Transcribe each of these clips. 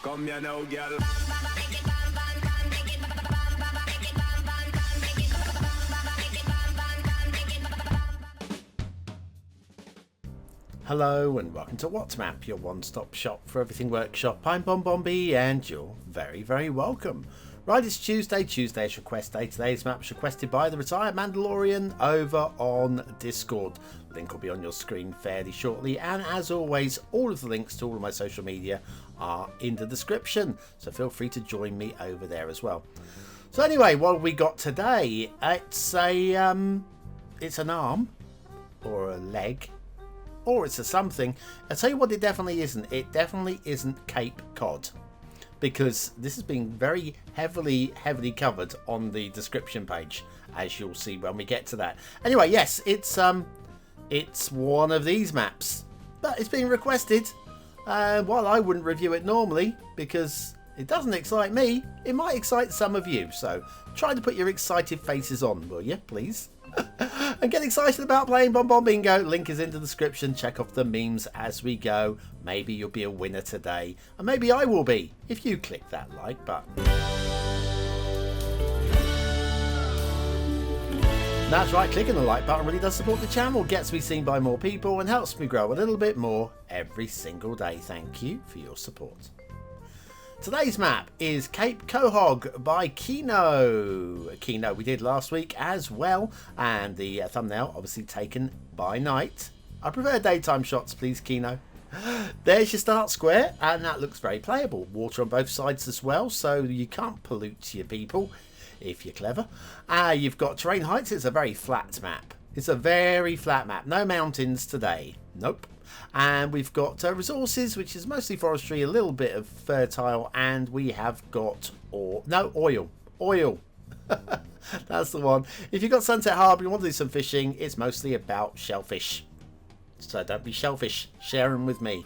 Come here now, girl. Hello and welcome to What's Map, your one-stop shop for everything workshop. I'm BonBonB and you're very, very welcome. Right, it's Tuesday's request day. Today's map was requested by the retired Mandalorian over on Discord. Link will be on your screen fairly shortly, and as always, all of the links to all of my social media are in the description, so feel free to join me over there as well. So anyway, what have we got today? It's an arm or a leg. Or it's a something. I'll tell you what it definitely isn't. It definitely isn't Cape Cod. Because this has been very heavily covered on the description page, as you'll see when we get to that. Anyway, yes, it's one of these maps. But it's been requested. While I wouldn't review it normally, because it doesn't excite me, it might excite some of you. So try to put your excited faces on, will you, please? And get excited about playing BonBonBingo. Link is in the description. Check off the memes as we go. Maybe you'll be a winner today, and maybe I will be if you click that like button. That's right, clicking the like button really does support the channel, gets me seen by more people, and helps me grow a little bit more every single day. Thank you for your support. Today's map is Cape Quahog by Kino. Kino we did last week as well, and the thumbnail obviously taken by night. I prefer daytime shots, please, Kino. There's your start square, and that looks very playable. Water on both sides as well, so you can't pollute your people if you're clever. You've got terrain heights. It's a very flat map. It's a very flat map. No mountains today. Nope. And we've got resources, which is mostly forestry, a little bit of fertile, and we have got oil. That's the one. If you've got Sunset Harbour, you want to do some fishing, it's mostly about shellfish. So don't be shellfish, share them with me.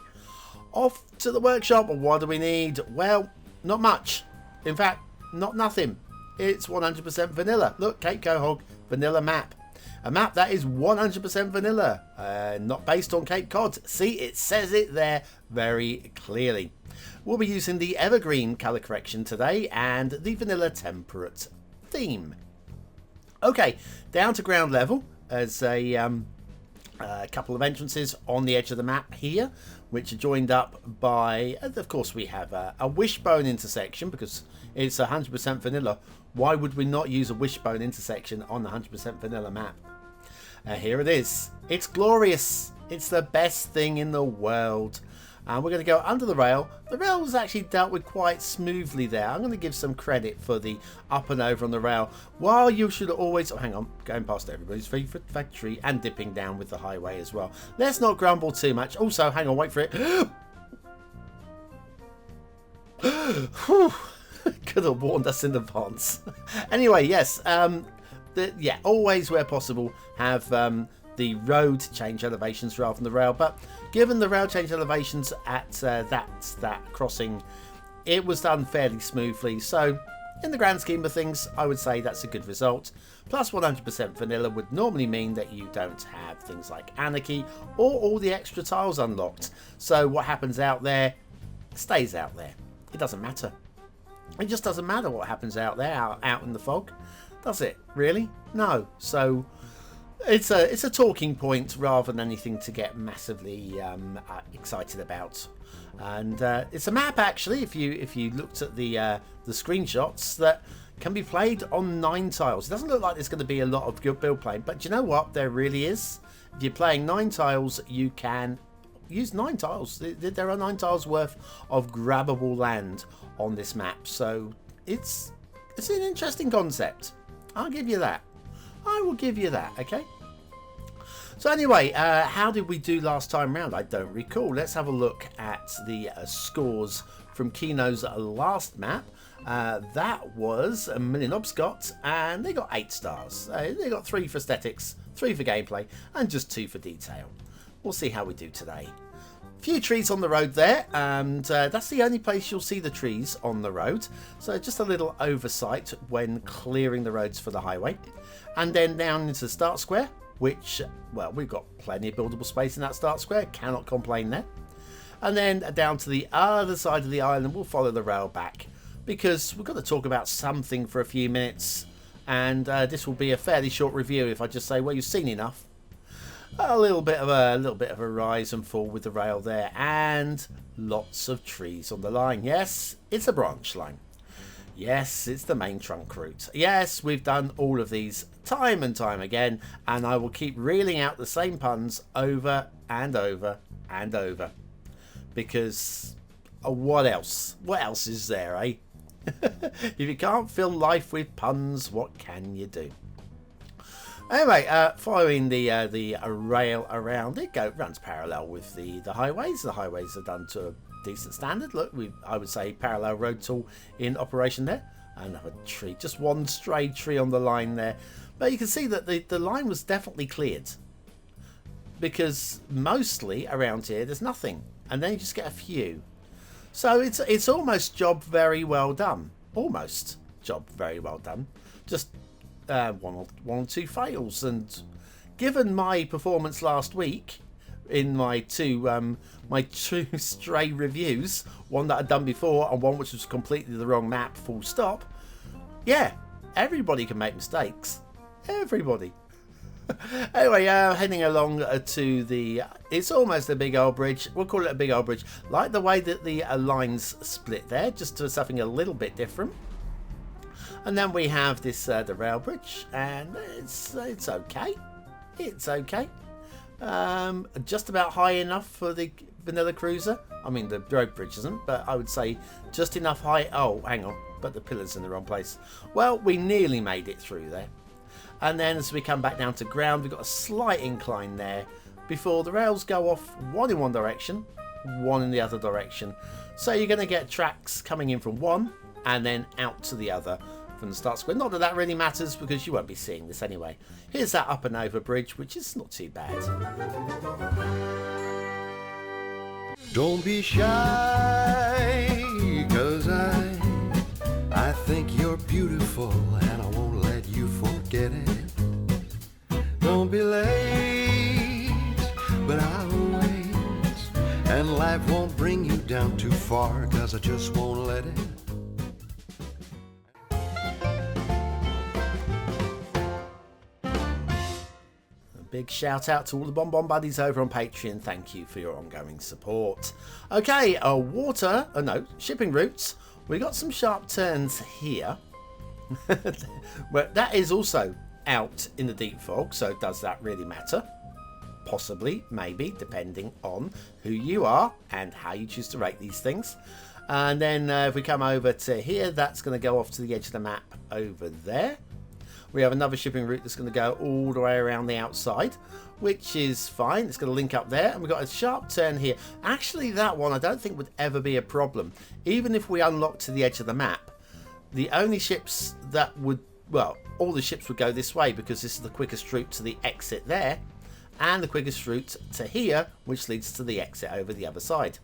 Off to the workshop. What do we need? Well, not much. In fact, nothing. It's 100% vanilla. Look, Cape Quahog, vanilla map. A map that is 100% vanilla, not based on Cape Cod. See, it says it there very clearly. We'll be using the evergreen colour correction today and the vanilla temperate theme. Okay, down to ground level as a couple of entrances on the edge of the map here, which are joined up by, of course, we have a Wishbone Intersection because it's 100% vanilla. Why would we not use a Wishbone Intersection on the 100% vanilla map? Here it is. It's glorious. It's the best thing in the world. And we're going to go under the rail. The rail was actually dealt with quite smoothly there. I'm going to give some credit for the up and over on the rail. While you should always... Oh, hang on. Going past everybody's favourite factory and dipping down with the highway as well. Let's not grumble too much. Also, hang on. Wait for it. Could have warned us in advance. Anyway, yes. Always where possible have the road change elevations rather than the rail, but given the rail change elevations at that crossing, it was done fairly smoothly, so in the grand scheme of things I would say that's a good result. Plus 100% vanilla would normally mean that you don't have things like anarchy or all the extra tiles unlocked, so what happens out there stays out there. It doesn't matter. It just doesn't matter what happens out there, out in the fog. Does it really? No. So it's a talking point rather than anything to get massively excited about. And it's a map actually. If you looked at the screenshots, that can be played on 9 tiles. It doesn't look like there's going to be a lot of good build playing, but you know what? There really is. If you're playing 9 tiles, you can use 9 tiles. There are 9 tiles worth of grabbable land on this map. So it's an interesting concept. I'll give you that. I will give you that, okay? So anyway, how did we do last time round? I don't recall. Let's have a look at the scores from Kino's last map. That was a Million Obscott, and they got 8 stars. They got 3 for aesthetics, 3 for gameplay, and just 2 for detail. We'll see how we do today. Few trees on the road there, and that's the only place you'll see the trees on the road, so just a little oversight when clearing the roads for the highway. And then down into the start square, which, well, we've got plenty of buildable space in that start square, cannot complain there. And then down to the other side of the island, we'll follow the rail back, because we've got to talk about something for a few minutes. And this will be a fairly short review if I just say, well, you've seen enough. A little bit of a rise and fall with the rail there, and lots of trees on the line. Yes, it's a branch line. Yes, it's the main trunk route. Yes, we've done all of these time and time again, and I will keep reeling out the same puns over and over and over, because what else? What else is there, eh? If you can't fill life with puns, what can you do? Anyway, following the rail around, it runs parallel with the highways. The highways are done to a decent standard. Look, I would say parallel road tool in operation there. Another tree, just one stray tree on the line there. But you can see that the line was definitely cleared, because mostly around here there's nothing, and then you just get a few. So it's almost job very well done. Almost job very well done. Just one or two fails, and given my performance last week in my two stray reviews, one that I'd done before and one which was completely the wrong map, full stop. Yeah, everybody can make mistakes. Everybody. Anyway, heading along to the... It's almost a big old bridge. We'll call it a big old bridge. Like the way that the lines split there, just to something a little bit different. And then we have this the rail bridge, and it's okay. It's okay. Just about high enough for the vanilla cruiser. I mean, the road bridge isn't, but I would say just enough high. Oh, hang on, but the pillar's in the wrong place. Well, we nearly made it through there. And then as we come back down to ground, we've got a slight incline there before the rails go off, one in one direction, one in the other direction. So you're going to get tracks coming in from one and then out to the other from the start square. Not that that really matters, because you won't be seeing this anyway. Here's that up and over bridge, which is not too bad. Don't be shy, 'cause I think you're beautiful, and I won't let you forget it. Don't be late, but I'll wait, and life won't bring you down too far, 'cause I just won't let it. Big shout out to all the BonBon buddies over on Patreon. Thank you for your ongoing support. Okay, shipping routes. We got some sharp turns here. But that is also out in the deep fog, so does that really matter? Possibly, maybe, depending on who you are and how you choose to rate these things. And then if we come over to here, that's going to go off to the edge of the map over there. We have another shipping route that's going to go all the way around the outside, which is fine. It's going to link up there, and we've got a sharp turn here. Actually, that one I don't think would ever be a problem. Even if we unlock to the edge of the map, the only ships that would, well, all the ships would go this way, because this is the quickest route to the exit there, and the quickest route to here, which leads to the exit over the other side.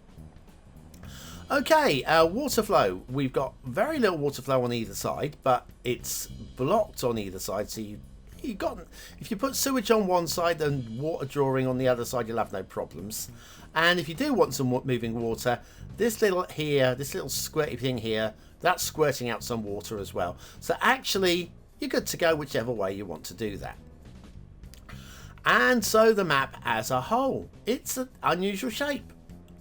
Okay, water flow. We've got very little water flow on either side, but it's blocked on either side. So if you put sewage on one side and water drawing on the other side, you'll have no problems. And if you do want some moving water, this little squirty thing here, that's squirting out some water as well. So actually, you're good to go whichever way you want to do that. And so the map as a whole, it's an unusual shape.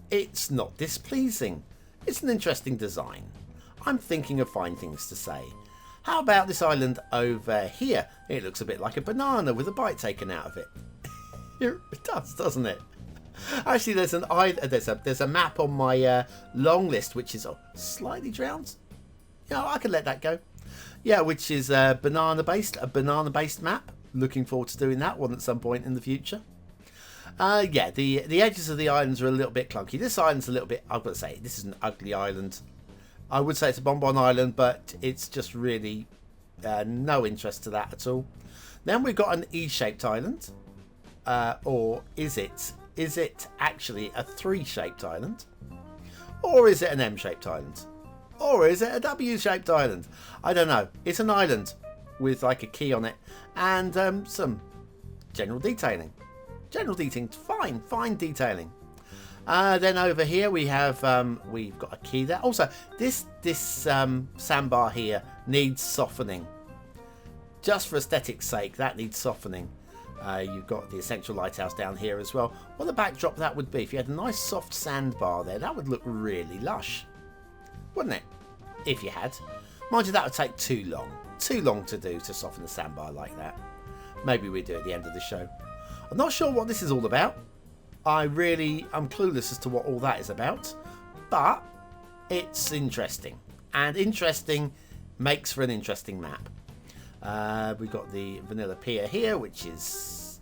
It's not displeasing. It's an interesting design. I'm thinking of fine things to say. How about this island over here? It looks a bit like a banana with a bite taken out of it. It does, doesn't it? Actually, there's a map on my long list which is slightly drowned. Yeah, I can let that go. Yeah, which is a banana based map. Looking forward to doing that one at some point in the future. Yeah, the edges of the islands are a little bit clunky. This island's a little bit, I've got to say, this is an ugly island. I would say it's a BonBon island, but it's just really no interest to that at all. Then we've got an E-shaped island. Or is it actually a 3-shaped island? Or is it an M-shaped island? Or is it a W-shaped island? I don't know. It's an island with like a key on it and some general detailing. Fine detailing. Then over here we've got a key there. Also, this sandbar here needs softening. Just for aesthetics' sake, that needs softening. You've got the Essential Lighthouse down here as well. What a backdrop that would be. If you had a nice soft sandbar there, that would look really lush. Wouldn't it? If you had. Mind you, that would take too long. Too long to do to soften the sandbar like that. Maybe we do it at the end of the show. I'm not sure what this is all about. I'm clueless as to what all that is about. But it's interesting. And interesting makes for an interesting map. We've got the vanilla pier here, which is...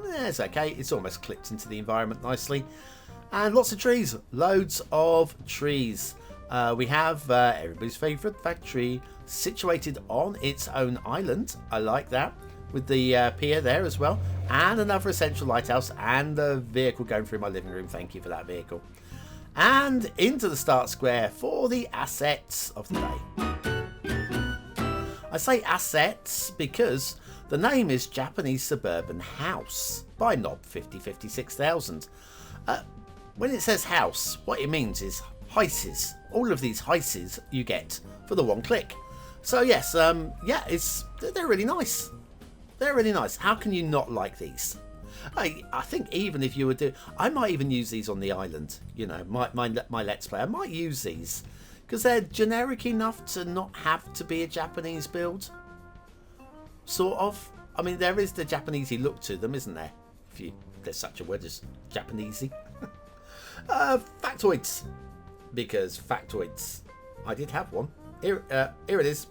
it's okay. It's almost clipped into the environment nicely. And lots of trees. Loads of trees. We have everybody's favourite factory situated on its own island. I like that. With the pier there as well. And another essential lighthouse. And a vehicle going through my living room. Thank you for that vehicle. And into the start square for the assets of the day. I say assets because the name is Japanese Suburban House by Knob 5056,000. When it says house, what it means is heises. All of these heises you get for the one click. So yes, they're really nice. They're really nice. How can you not like these? I think even if you were I might even use these on the island. You know, my Let's Play. I might use these. Because they're generic enough to not have to be a Japanese build. Sort of. I mean, there is the Japanesey look to them, isn't there? There's such a word as Japanesey. Factoids. Because factoids. I did have one. Here it is.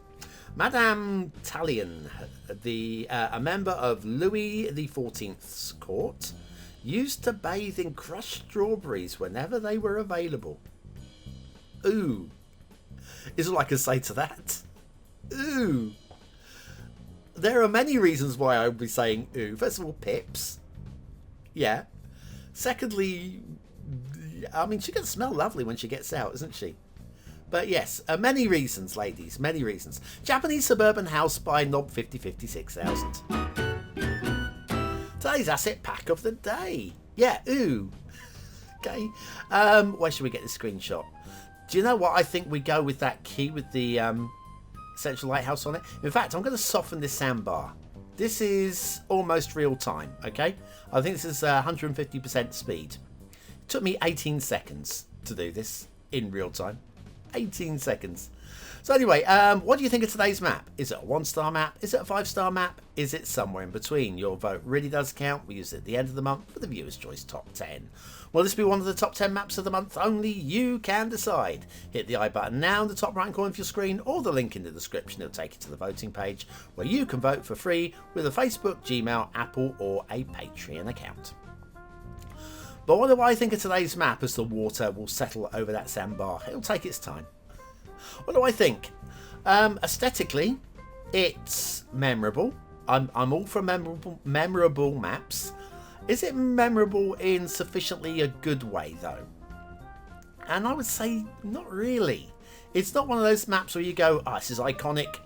Madame Talion, a member of Louis XIV's court, used to bathe in crushed strawberries whenever they were available. Ooh. Is all I can say to that. Ooh. There are many reasons why I would be saying ooh. First of all, pips. Yeah. Secondly, I mean, she can smell lovely when she gets out, isn't she? But yes, many reasons, ladies. Many reasons. Japanese Suburban House by Knob 5056,000. Today's asset pack of the day. Yeah, ooh. Okay. Where should we get this screenshot? Do you know what? I think we go with that key with the Essential Lighthouse on it. In fact, I'm going to soften this sandbar. This is almost real time, okay? I think this is 150% speed. It took me 18 seconds to do this in real time. 18 seconds. So anyway, what do you think of today's map? Is it a 1-star map? Is it a 5-star map? Is it somewhere in between? Your vote really does count. We use it at the end of the month for the Viewer's Choice Top 10. Will this be one of the top 10 maps of the month? Only you can decide. Hit the I button now in the top right corner of your screen or the link in the description. It'll take you to the voting page where you can vote for free with a Facebook, Gmail, Apple or a Patreon account. But what do I think of today's map as the water will settle over that sandbar? It'll take its time. What do I think? Aesthetically, it's memorable. I'm all for memorable maps. Is it memorable in sufficiently a good way, though? And I would say not really. It's not one of those maps where you go, oh, this is iconic.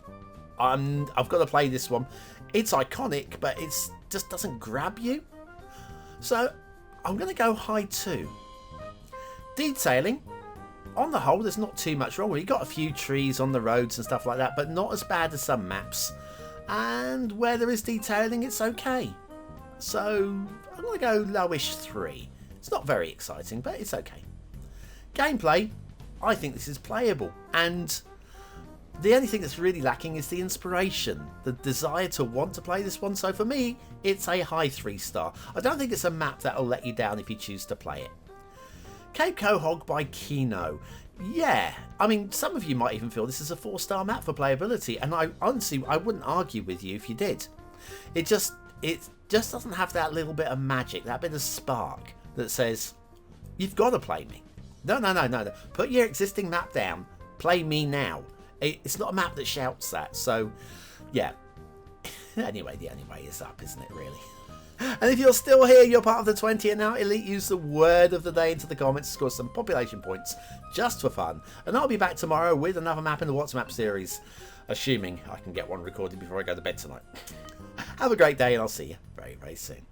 I've got to play this one. It's iconic, but it just doesn't grab you. So I'm going to go high 2. Detailing. On the whole, there's not too much wrong with it. You've got a few trees on the roads and stuff like that, but not as bad as some maps. And where there is detailing, it's okay. So I'm going to go lowish 3. It's not very exciting, but it's okay. Gameplay, I think this is playable. And the only thing that's really lacking is the inspiration, the desire to want to play this one. So for me, it's a high 3-star. I don't think it's a map that'll let you down if you choose to play it. Cape Quahog by Kino. Yeah, I mean, some of you might even feel this is a 4-star map for playability, and I honestly wouldn't argue with you if you did. It just doesn't have that little bit of magic, that bit of spark that says, you've got to play me. No. Put your existing map down. Play me now. It's not a map that shouts that. So, yeah. Anyway, the only way is up, isn't it, really? And if you're still here, you're part of the 20 and now elite. Use the word of the day into the comments to score some population points just for fun. And I'll be back tomorrow with another map in the What's Map series, assuming I can get one recorded before I go to bed tonight. Have a great day and I'll see you very, very soon.